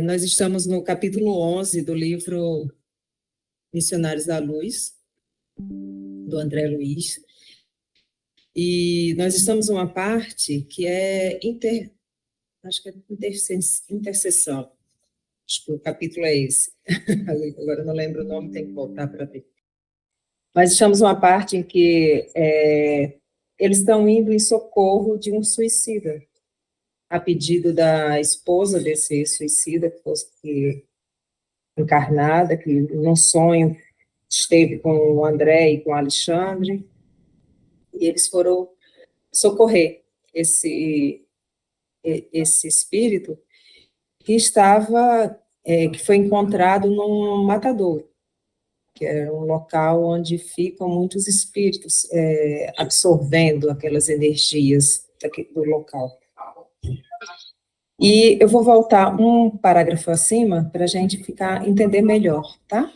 Nós estamos no capítulo 11 do livro Missionários da Luz, do André Luiz, e nós estamos numa parte que é intercessão. Acho que o capítulo é esse. Agora eu não lembro o nome, tem que voltar para ver. Mas estamos numa parte em que eles estão indo em socorro de um suicida, a pedido da esposa desse suicida, que fosse encarnada, que num sonho esteve com o André e com o Alexandre, e eles foram socorrer esse espírito que que foi encontrado num matadouro, que é um local onde ficam muitos espíritos absorvendo aquelas energias do local. E eu vou voltar um parágrafo acima para a gente entender melhor, tá?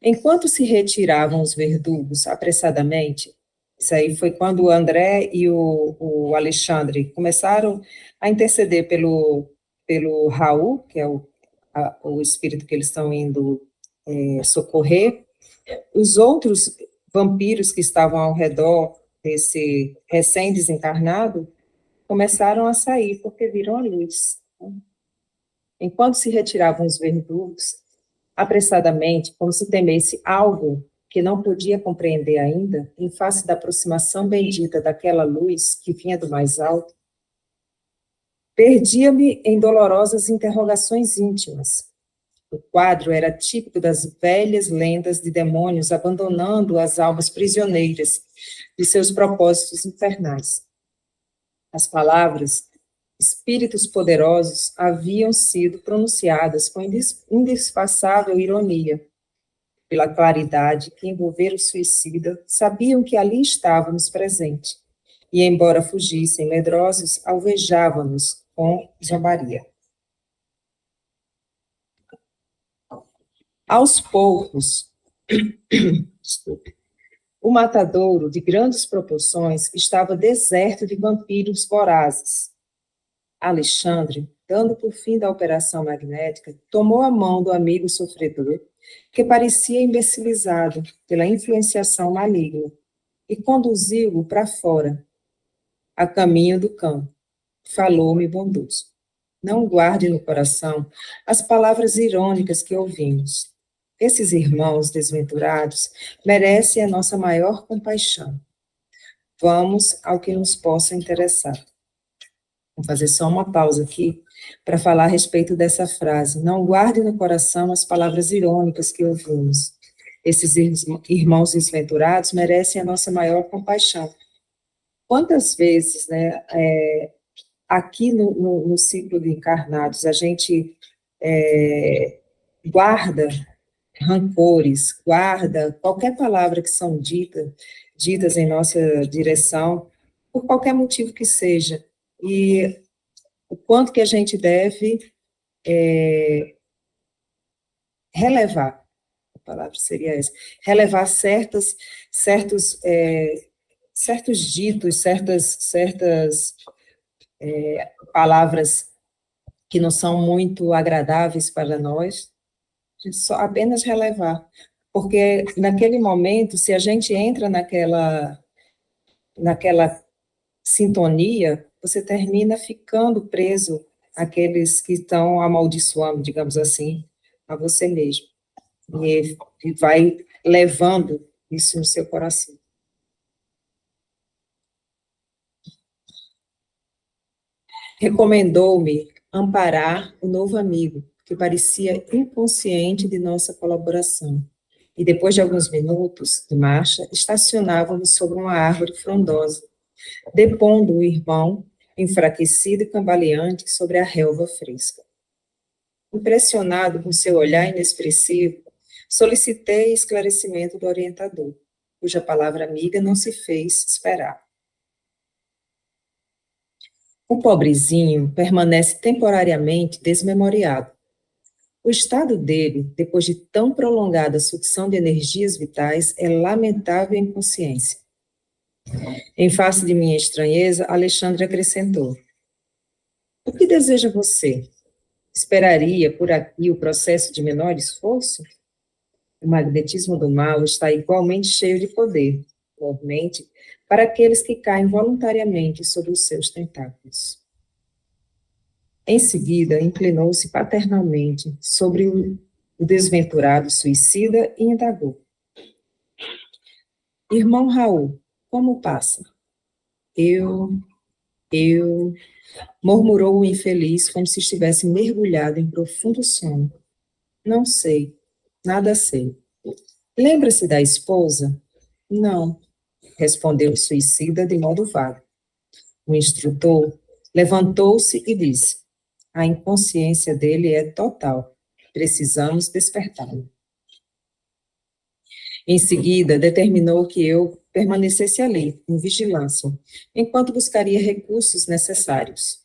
Enquanto se retiravam os verdugos apressadamente, isso aí foi quando o André e o Alexandre começaram a interceder pelo Raul, que é o espírito que eles estão indo socorrer. Os outros vampiros que estavam ao redor desse recém-desencarnado começaram a sair, porque viram a luz. Enquanto se retiravam os verdugos, apressadamente, como se temesse algo que não podia compreender ainda, em face da aproximação bendita daquela luz que vinha do mais alto, perdia-me em dolorosas interrogações íntimas. O quadro era típico das velhas lendas de demônios abandonando as almas prisioneiras de seus propósitos infernais. As palavras espíritos poderosos haviam sido pronunciadas com indisfarçável ironia. Pela claridade que envolvera o suicida, sabiam que ali estávamos presentes, e, embora fugissem medrosos, alvejavam-nos com zombaria. Aos poucos, o matadouro, de grandes proporções, estava deserto de vampiros vorazes. Alexandre, dando por fim da operação magnética, tomou a mão do amigo sofredor, que parecia imbecilizado pela influenciação maligna, e conduziu-o para fora, a caminho do campo. Falou-me bondoso. Não guarde no coração as palavras irônicas que ouvimos. Esses irmãos desventurados merecem a nossa maior compaixão. Vamos ao que nos possa interessar. Vou fazer só uma pausa aqui para falar a respeito dessa frase. Não guarde no coração as palavras irônicas que ouvimos. Esses irmãos desventurados merecem a nossa maior compaixão. Quantas vezes, né, aqui no ciclo de encarnados, a gente guarda rancores, guarda qualquer palavra que são ditas em nossa direção, por qualquer motivo que seja, e o quanto que a gente deve relevar, a palavra seria essa, relevar certos ditos, certas palavras que não são muito agradáveis para nós, só apenas relevar, porque naquele momento, se a gente entra naquela sintonia, você termina ficando preso àqueles que estão amaldiçoando, digamos assim, a você mesmo, e vai levando isso no seu coração. Recomendou-me amparar o novo amigo, que parecia inconsciente de nossa colaboração, e depois de alguns minutos de marcha, estacionávamos sobre uma árvore frondosa, depondo o irmão, enfraquecido e cambaleante, sobre a relva fresca. Impressionado com seu olhar inexpressivo, solicitei esclarecimento do orientador, cuja palavra amiga não se fez esperar. O pobrezinho permanece temporariamente desmemoriado. O estado dele, depois de tão prolongada sucção de energias vitais, é lamentável inconsciência. Em face de minha estranheza, Alexandre acrescentou: O que deseja você? esperaria por aqui o processo de menor esforço? O magnetismo do mal está igualmente cheio de poder, igualmente, para aqueles que caem voluntariamente sob os seus tentáculos. Em seguida, inclinou-se paternalmente sobre o desventurado suicida e indagou: Irmão Raul, como passa? Eu, murmurou o infeliz como se estivesse mergulhado em profundo sono. Não sei, nada sei. Lembra-se da esposa? Não, respondeu o suicida de modo vago. O instrutor levantou-se e disse: a inconsciência dele é total. Precisamos despertá-lo. Em seguida, determinou que eu permanecesse ali, em vigilância, enquanto buscaria recursos necessários.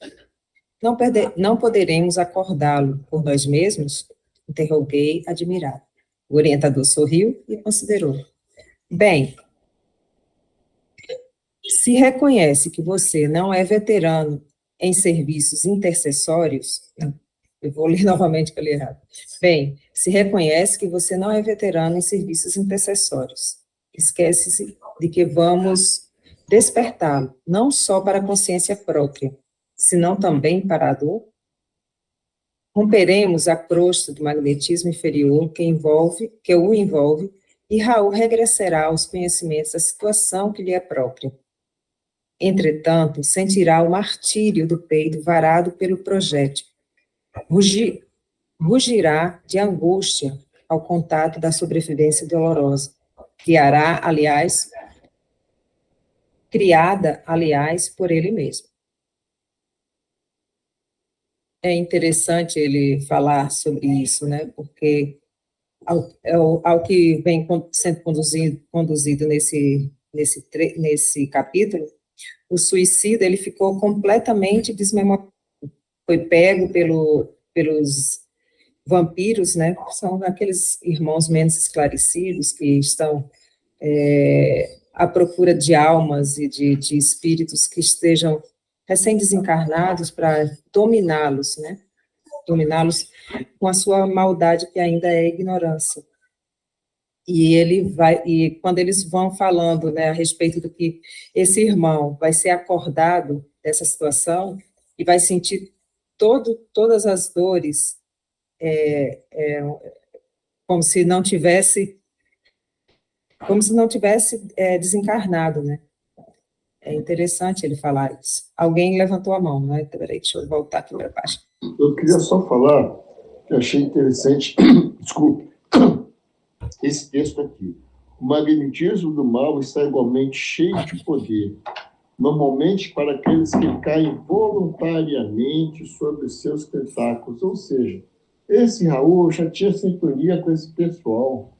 Não poderemos acordá-lo por nós mesmos? Interroguei, admirado. O orientador sorriu e considerou. Bem, se reconhece que você não é veterano em serviços intercessórios, eu vou ler novamente para ler errado. Bem, se reconhece que você não é veterano em serviços intercessórios, esquece-se de que vamos despertá-lo, não só para a consciência própria, senão também para a dor. Romperemos a crosta do magnetismo inferior que o envolve, e Raul regressará aos conhecimentos da situação que lhe é própria. Entretanto, sentirá o martírio do peito varado pelo projétil. Rugirá de angústia ao contato da sobrevivência dolorosa. Criada, aliás, por ele mesmo. É interessante ele falar sobre isso, né? Porque ao que vem sendo conduzido nesse capítulo, o suicida ele ficou completamente desmemoriado, foi pego pelos vampiros, né? São aqueles irmãos menos esclarecidos que estão à procura de almas e de espíritos que estejam recém-desencarnados para dominá-los, né? Dominá-los com a sua maldade que ainda é ignorância. E quando eles vão falando, né, a respeito do que esse irmão vai ser acordado dessa situação e vai sentir todas as dores, como se não tivesse, desencarnado, né? É interessante ele falar isso. Alguém levantou a mão, né? Peraí, deixa eu voltar aqui para baixo. Eu queria só falar que eu achei interessante, desculpe, esse texto aqui. O magnetismo do mal está igualmente cheio de poder, normalmente para aqueles que caem voluntariamente sobre seus tentáculos. Ou seja, esse Raul já tinha sintonia com esse pessoal.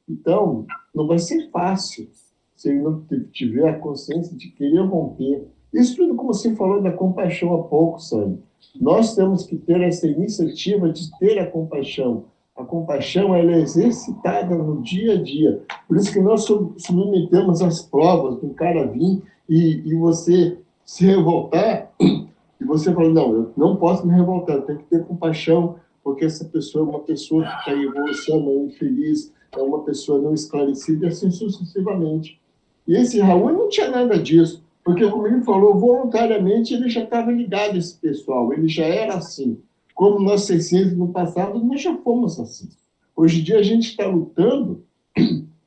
Então, não vai ser fácil se ele não tiver a consciência de querer romper. Isso tudo como você falou da compaixão há pouco, Sandro. Nós temos que ter essa iniciativa de ter a compaixão. A compaixão ela é exercitada no dia a dia. Por isso que nós submetemos as provas do cara vir e você se revoltar e você fala, não, eu não posso me revoltar, eu tenho que ter compaixão, porque essa pessoa é uma pessoa que está em evolução, é infeliz, é uma pessoa não esclarecida, e assim sucessivamente. E esse Raul não tinha nada disso, porque, como ele falou, voluntariamente ele já estava ligado a esse pessoal, ele já era assim. Como nós seiscentos no passado, nós já fomos assim. Hoje em dia a gente está lutando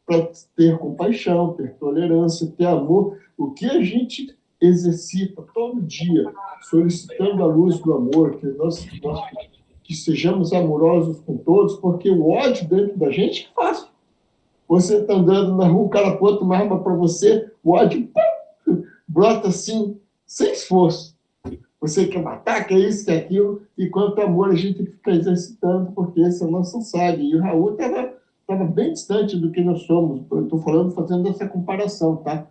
para ter compaixão, ter tolerância, ter amor, o que a gente exercita todo dia, solicitando a luz do amor, que sejamos amorosos com todos, porque o ódio dentro da gente é fácil. Você está andando na rua, o cara aponta uma arma para você, o ódio brota assim, sem esforço. Você quer matar, quer isso, quer aquilo, e quanto amor a gente fica exercitando, porque esse é o nosso sangue. E o Raul estava bem distante do que nós somos. Eu estou falando, fazendo essa comparação, tá?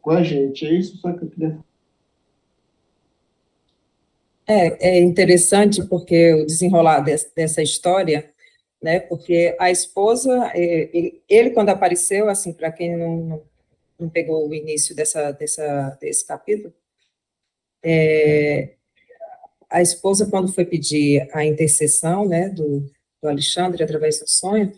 Com a gente. É isso só que eu queria falar. É interessante porque o desenrolar dessa história, né? Porque a esposa, ele quando apareceu, assim, para quem não pegou o início desse capítulo, a esposa, quando foi pedir a intercessão, né, do Alexandre através do sonho,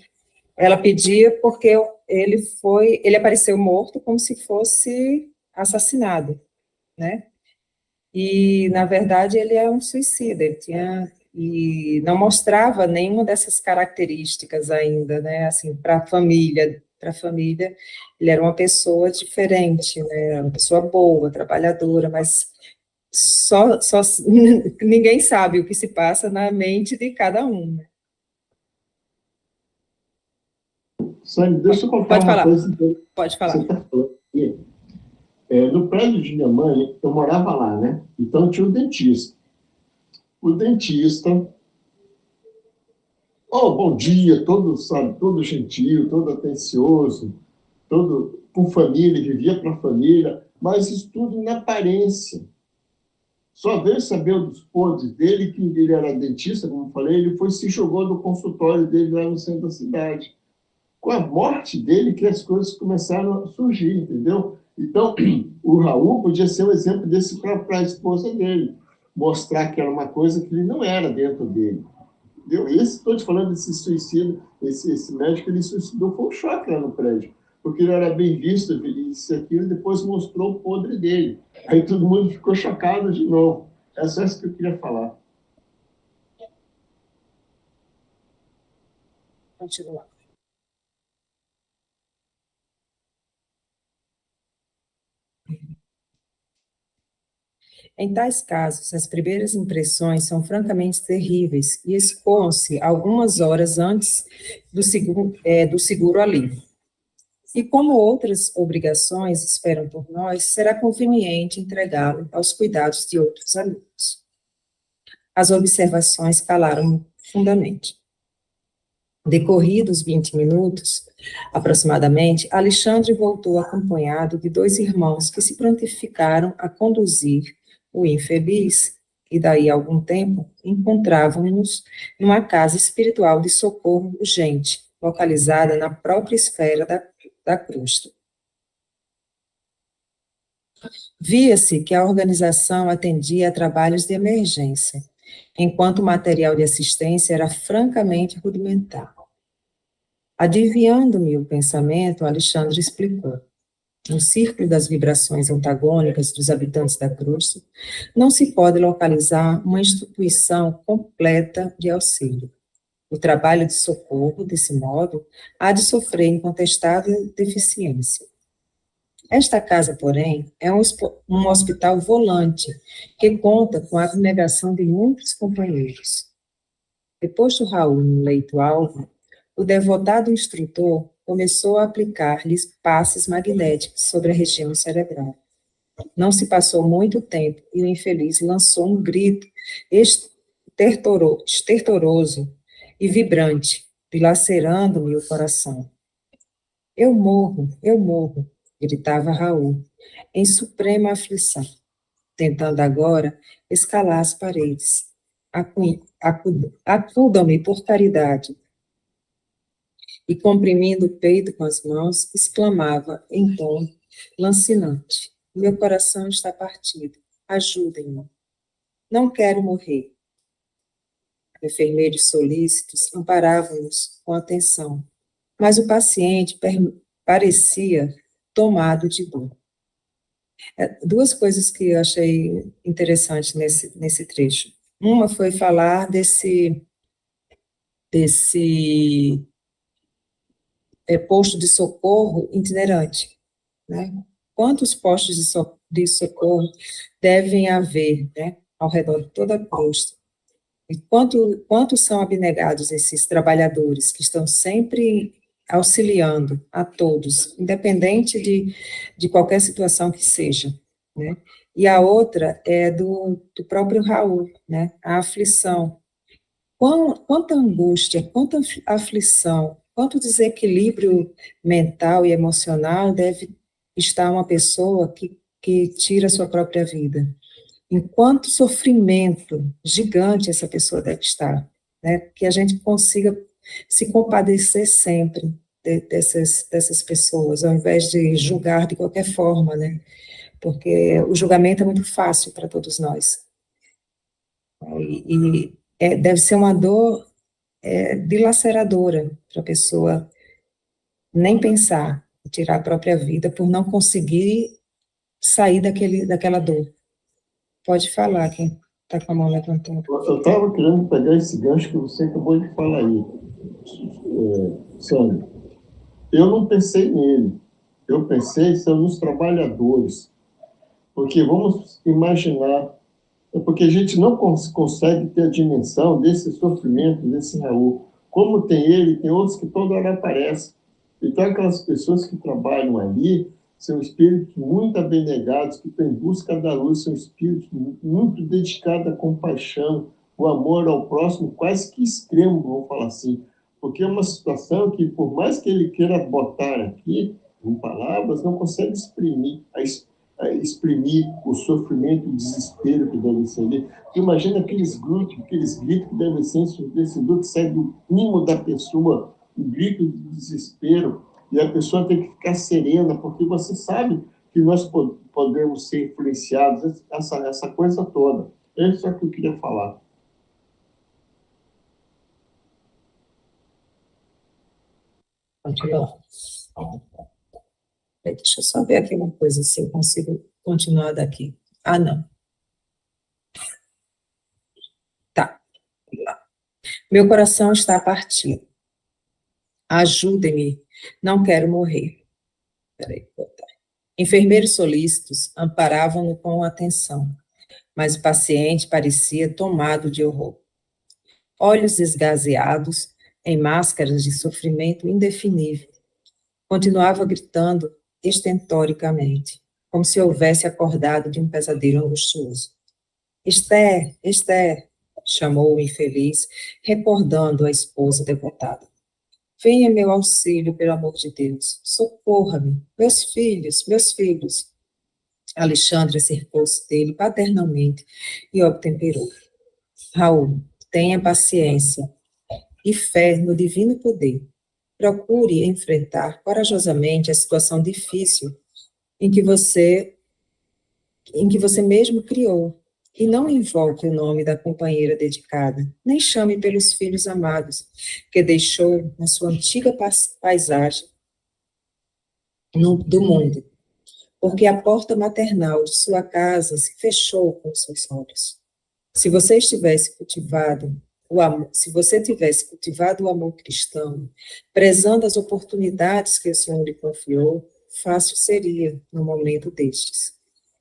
ela pedia porque ele apareceu morto como se fosse assassinado, né? E, na verdade, ele é um suicida, e não mostrava nenhuma dessas características ainda, né, assim, para a família, ele era uma pessoa diferente, né, uma pessoa boa, trabalhadora, mas só ninguém sabe o que se passa na mente de cada um, né? Sônia, deixa eu contar Pode uma falar, coisa que pode você falar. está falando aqui. No prédio de minha mãe, eu morava lá, né? Então tinha o dentista. O dentista, oh, bom dia, todo, sabe, todo gentil, todo atencioso, todo com família, vivia para a família, mas isso tudo na aparência. Só veio saber dos podres dele, que ele era dentista, como eu falei, ele foi se jogou do consultório dele lá no centro da cidade. Com a morte dele que as coisas começaram a surgir, entendeu? Então, o Raul podia ser um exemplo desse para a esposa dele, mostrar que era uma coisa que ele não era dentro dele. Entendeu? Esse, estou te falando desse suicídio, esse médico, ele suicidou, foi um choque lá no prédio, porque ele era bem visto, isso e aquilo, e depois mostrou o podre dele. Aí todo mundo ficou chocado de novo. É só isso que eu queria falar. Continua. Em tais casos, as primeiras impressões são francamente terríveis e escoam-se algumas horas antes do seguro alívio. E como outras obrigações esperam por nós, será conveniente entregá-lo aos cuidados de outros amigos. As observações calaram profundamente. Decorridos 20 minutos, aproximadamente, Alexandre voltou acompanhado de 2 irmãos que se prontificaram a conduzir o infeliz, e daí a algum tempo encontrávamos-nos numa casa espiritual de socorro urgente, localizada na própria esfera da crosta. Via-se que a organização atendia a trabalhos de emergência, enquanto o material de assistência era francamente rudimentar. Adivinhando-me o pensamento, Alexandre explicou. No círculo das vibrações antagônicas dos habitantes da crosta, não se pode localizar uma instituição completa de auxílio. O trabalho de socorro, desse modo, há de sofrer incontestável deficiência. Esta casa, porém, é um hospital volante, que conta com a abnegação de muitos companheiros. Depois do Raul no leito-alvo, o devotado instrutor começou a aplicar-lhes passes magnéticos sobre a região cerebral. Não se passou muito tempo e o infeliz lançou um grito estertoroso e vibrante, dilacerando-me o coração. Eu morro, gritava Raul, em suprema aflição, tentando agora escalar as paredes. Acudam-me por caridade. E comprimindo o peito com as mãos, exclamava em tom lancinante: meu coração está partido, ajudem-me. Não quero morrer. Enfermeiros solícitos amparavam-nos com atenção, mas o paciente parecia tomado de dor. Duas coisas que eu achei interessantes nesse trecho. Uma foi falar desse posto de socorro itinerante, né? Quantos postos de socorro devem haver, né, ao redor de toda a costa? E quantos são abnegados esses trabalhadores que estão sempre auxiliando a todos, independente de qualquer situação que seja, né? E a outra é do próprio Raul, né? A aflição. Quanta angústia, quanta aflição, quanto desequilíbrio mental e emocional deve estar uma pessoa que tira a sua própria vida. Em quanto sofrimento gigante essa pessoa deve estar, né? Que a gente consiga se compadecer sempre dessas pessoas, ao invés de julgar de qualquer forma, né? Porque o julgamento é muito fácil para todos nós. Deve ser uma dor dilaceradora para a pessoa nem pensar em tirar a própria vida por não conseguir sair daquela dor. Pode falar, quem está com a mão levantada. Eu estava querendo pegar esse gancho que você acabou de falar aí, Sandra. Eu não pensei nele. Eu pensei são nos trabalhadores. Porque vamos imaginar, porque a gente não consegue ter a dimensão desse sofrimento, desse Raul. Como tem ele, tem outros que toda hora aparecem. Então, aquelas pessoas que trabalham ali são espíritos muito abnegados, que estão em busca da luz, são espíritos muito dedicados à compaixão, o amor ao próximo, quase que extremo, vamos falar assim. Porque é uma situação que, por mais que ele queira botar aqui, em palavras, não consegue exprimir o sofrimento, o desespero que deve ser ali. Imagina aqueles gritos que devem ser ensurdecedores, que sai do íntimo da pessoa, o grito de desespero, e a pessoa tem que ficar serena, porque você sabe que nós podemos ser influenciados, essa coisa toda. É isso que eu queria falar. Continua. Deixa eu só ver aqui uma coisa, se eu consigo continuar daqui. Ah, não. Tá. Meu coração está partido. Ajudem-me. Não quero morrer. Peraí, vou botar. Enfermeiros solícitos amparavam-no com atenção, mas o paciente parecia tomado de horror. Olhos esgazeados, em máscaras de sofrimento indefinível, continuava gritando estentoricamente, como se houvesse acordado de um pesadelo angustioso. Esther, Esther, chamou o infeliz, recordando a esposa devotada. Venha meu auxílio, pelo amor de Deus. Socorra-me. Meus filhos, meus filhos. Alexandre acercou-se dele paternalmente e obtemperou. Raul, tenha paciência e fé no divino poder. Procure enfrentar corajosamente a situação difícil em que você mesmo criou, e não invoque o nome da companheira dedicada, nem chame pelos filhos amados, que deixou na sua antiga paisagem do mundo, porque a porta maternal de sua casa se fechou com seus olhos. Se você tivesse cultivado o amor cristão, prezando as oportunidades que o Senhor lhe confiou, fácil seria, no momento destes,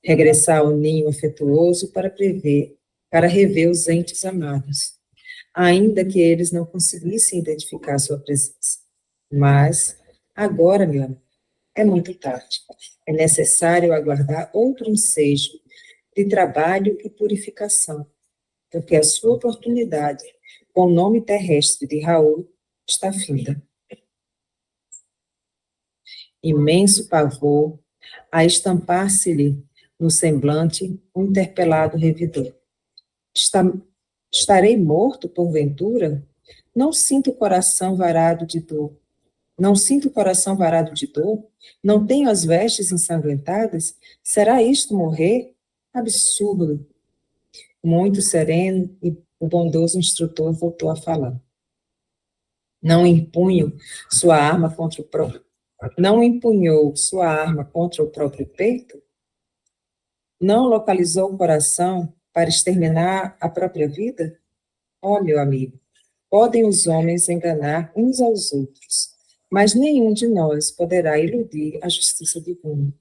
regressar ao ninho afetuoso para rever os entes amados, ainda que eles não conseguissem identificar sua presença. Mas, agora, meu amigo, é muito tarde. É necessário aguardar outro ensejo de trabalho e purificação, porque a sua oportunidade, com o nome terrestre de Raul, está finda. Imenso pavor a estampar-se-lhe no semblante um interpelado revidor. Estarei morto, porventura? Não sinto o coração varado de dor. Não sinto o coração varado de dor? Não tenho as vestes ensanguentadas? Será isto morrer? Absurdo! Muito sereno, e o bondoso instrutor voltou a falar. Não empunhou sua arma contra o próprio peito? Não localizou o coração para exterminar a própria vida? Oh, meu amigo, podem os homens enganar uns aos outros, mas nenhum de nós poderá iludir a justiça divina.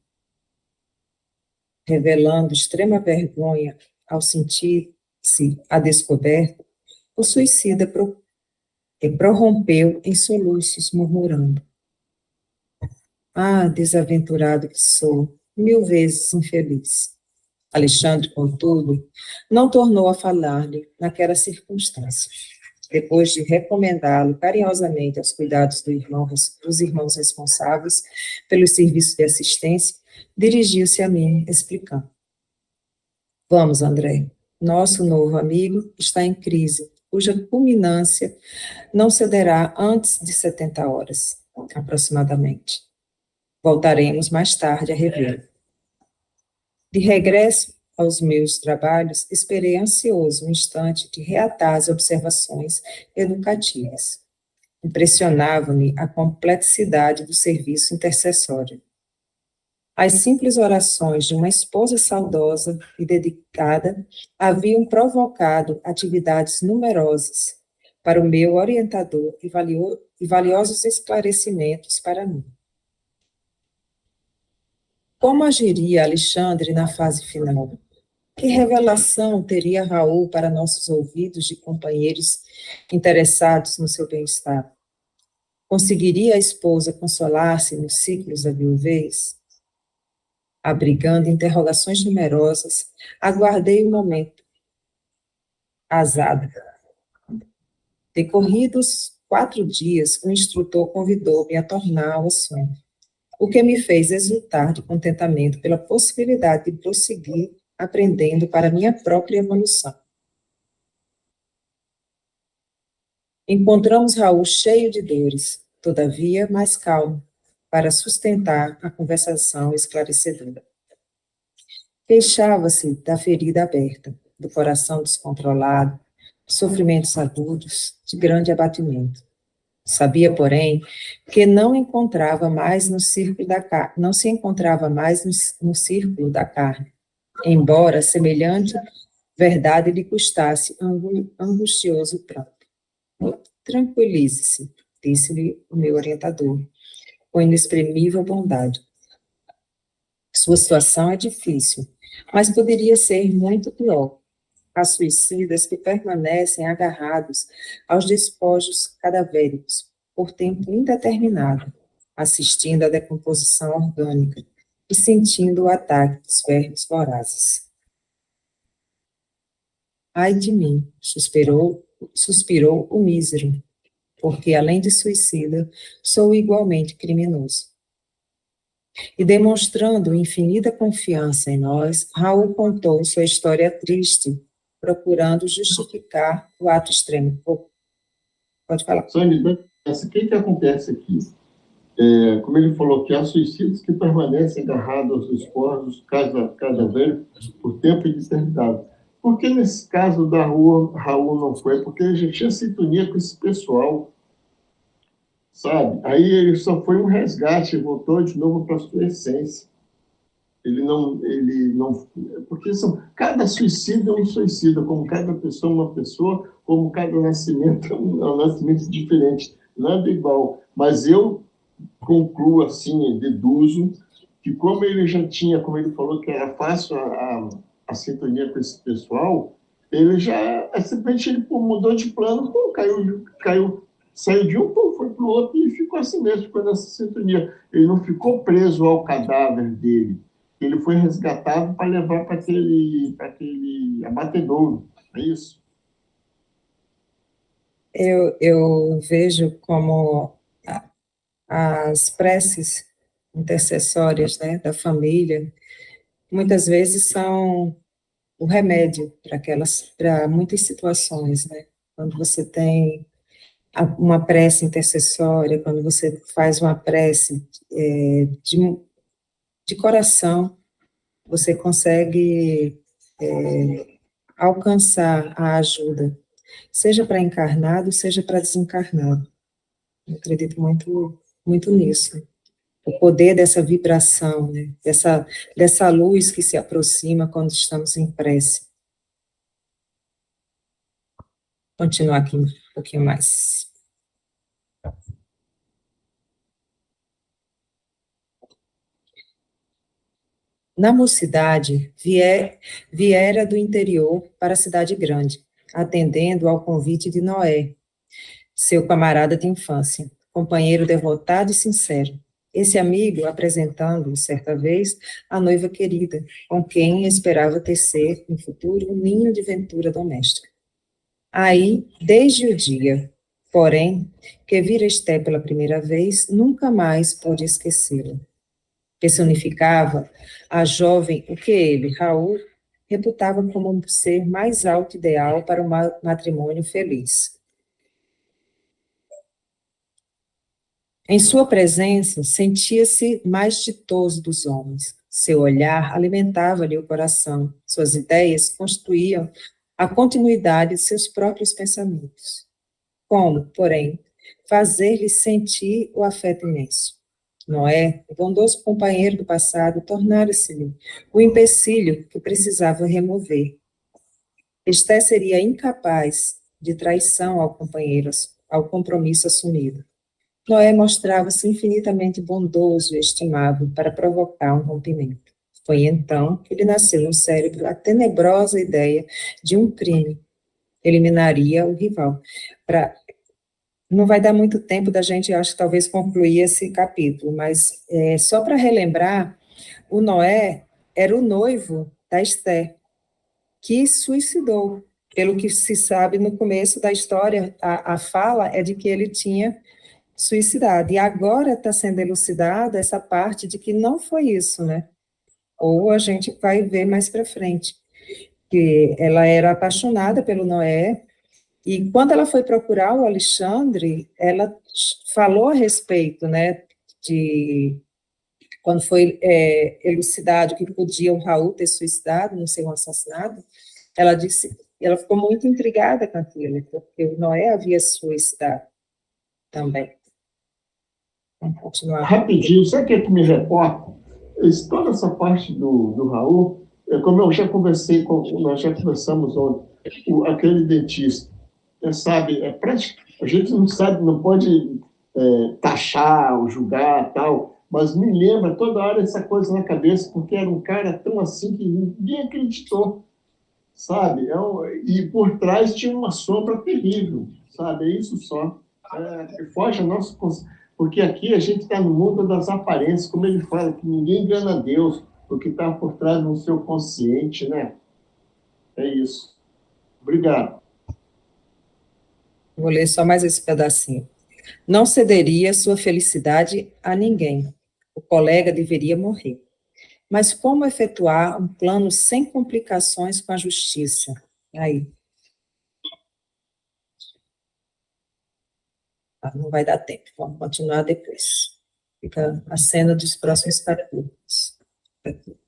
Revelando extrema vergonha ao sentir-se a descoberto, o suicida prorrompeu em soluços, murmurando: Ah, desaventurado que sou, 1000 vezes infeliz. Alexandre, contudo, não tornou a falar-lhe naquela circunstância. Depois de recomendá-lo carinhosamente aos cuidados dos irmãos responsáveis pelos serviços de assistência, dirigiu-se a mim, explicando: Vamos, André, nosso novo amigo está em crise, cuja culminância não cederá antes de 70 horas, aproximadamente. Voltaremos mais tarde a revê-lo. De regresso aos meus trabalhos, esperei ansioso um instante de reatar as observações educativas. Impressionava-me a complexidade do serviço intercessório. As simples orações de uma esposa saudosa e dedicada haviam provocado atividades numerosas para o meu orientador e valiosos esclarecimentos para mim. Como agiria Alexandre na fase final? Que revelação teria Raul para nossos ouvidos de companheiros interessados no seu bem-estar? Conseguiria a esposa consolar-se nos ciclos da viuvez? Abrigando interrogações numerosas, aguardei o momento. Azada. Decorridos 4 dias, o instrutor convidou-me a tornar ao assunto, o que me fez exultar de contentamento pela possibilidade de prosseguir aprendendo para minha própria evolução. Encontramos Raul cheio de dores, todavia mais calmo, para sustentar a conversação esclarecedora. Queixava-se da ferida aberta, do coração descontrolado, de sofrimentos agudos, de grande abatimento. Sabia, porém, que não encontrava mais no círculo da carne, não se encontrava mais no círculo da carne, embora semelhante verdade lhe custasse angustioso pranto. Tranquilize-se, disse-lhe o meu orientador, com inexprimível bondade. Sua situação é difícil, mas poderia ser muito pior. Há suicidas que permanecem agarrados aos despojos cadavéricos por tempo indeterminado, assistindo à decomposição orgânica e sentindo o ataque dos vermes vorazes. Ai de mim, suspirou o mísero, porque, além de suicida, sou igualmente criminoso. E demonstrando infinita confiança em nós, Raul contou sua história triste, procurando justificar o ato extremo. Pode falar. Sônia, o que acontece aqui? Como ele falou, que há suicidas que permanecem agarrados aos esporos dos cadavéricos por tempo indeterminado. Por que nesse caso da rua Raul não foi? Porque ele já tinha sintonia com esse pessoal, sabe? Aí ele só foi um resgate, voltou de novo para a sua essência. Ele não, porque cada suicida é um suicida, como cada pessoa é uma pessoa, como cada nascimento é um nascimento diferente, nada igual. Mas eu concluo assim, deduzo, que como ele já tinha, como ele falou, que era fácil a sintonia com esse pessoal, ele já, simplesmente ele mudou de plano, saiu de um, foi para o outro e ficou assim mesmo, ficou nessa sintonia. Ele não ficou preso ao cadáver dele, ele foi resgatado para levar para aquele abatedouro, é isso? Eu vejo como as preces intercessórias, né, da família, muitas vezes são o remédio para muitas situações, né? Quando você tem uma prece intercessória, quando você faz uma prece de coração, você consegue alcançar a ajuda, seja para encarnado, seja para desencarnado. Eu acredito muito nisso. O poder dessa vibração, né? dessa luz que se aproxima quando estamos em prece. Continuar aqui um pouquinho mais. Na mocidade, viera do interior para a cidade grande, atendendo ao convite de Noé, seu camarada de infância, companheiro devotado e sincero. Esse amigo apresentando, certa vez, a noiva querida, com quem esperava tecer, no futuro, um ninho de ventura doméstica. Aí, desde o dia, porém, que vira Esté pela primeira vez, nunca mais pôde esquecê-la. Personificava a jovem o que ele, Raul, reputava como um ser mais alto ideal para um matrimônio feliz. Em sua presença, sentia-se mais ditoso dos homens, Seu olhar alimentava-lhe o coração, suas ideias constituíam a continuidade de seus próprios pensamentos. Como, porém, fazer-lhe sentir o afeto imenso? Noé, o bondoso companheiro do passado, tornara-se-lhe o empecilho que precisava remover. Esté seria incapaz de traição ao companheiro, ao compromisso assumido. Noé mostrava-se infinitamente bondoso e estimável para provocar um rompimento. Foi então que lhe nasceu no cérebro a tenebrosa ideia de um crime. Eliminaria o rival. Não vai dar muito tempo da gente, acho que talvez, concluir esse capítulo, mas só para relembrar, o Noé era o noivo da Esté, que suicidou. Pelo que se sabe no começo da história, a fala é de que ele tinha suicidado. E agora está sendo elucidada essa parte de que não foi isso, né? Ou a gente vai ver mais para frente, que ela era apaixonada pelo Noé, e quando ela foi procurar o Alexandre, ela falou a respeito, né, de quando foi elucidado que podia o Raul ter suicidado, não ser um assassinato, ela disse, ela ficou muito intrigada com aquilo, porque o Noé havia suicidado também. Vamos continuar. Rapidinho, sabe o que é que me reporta? Toda essa parte do Raul, como eu já conversei, nós já conversamos ontem, aquele dentista, sabe, a gente não sabe, não pode taxar ou julgar tal, mas me lembra toda hora essa coisa na cabeça, porque era um cara tão assim que ninguém acreditou, sabe? E por trás tinha uma sombra terrível, sabe? É isso só. Foge a nossa... Porque aqui a gente está no mundo das aparências, como ele fala, que ninguém engana Deus, o que está por trás do seu consciente, né? É isso. Obrigado. Vou ler só mais esse pedacinho. Não cederia sua felicidade a ninguém. O colega deveria morrer. Mas como efetuar um plano sem complicações com a justiça? Aí. Não vai dar tempo. Vamos continuar depois. Fica a cena dos próximos capítulos.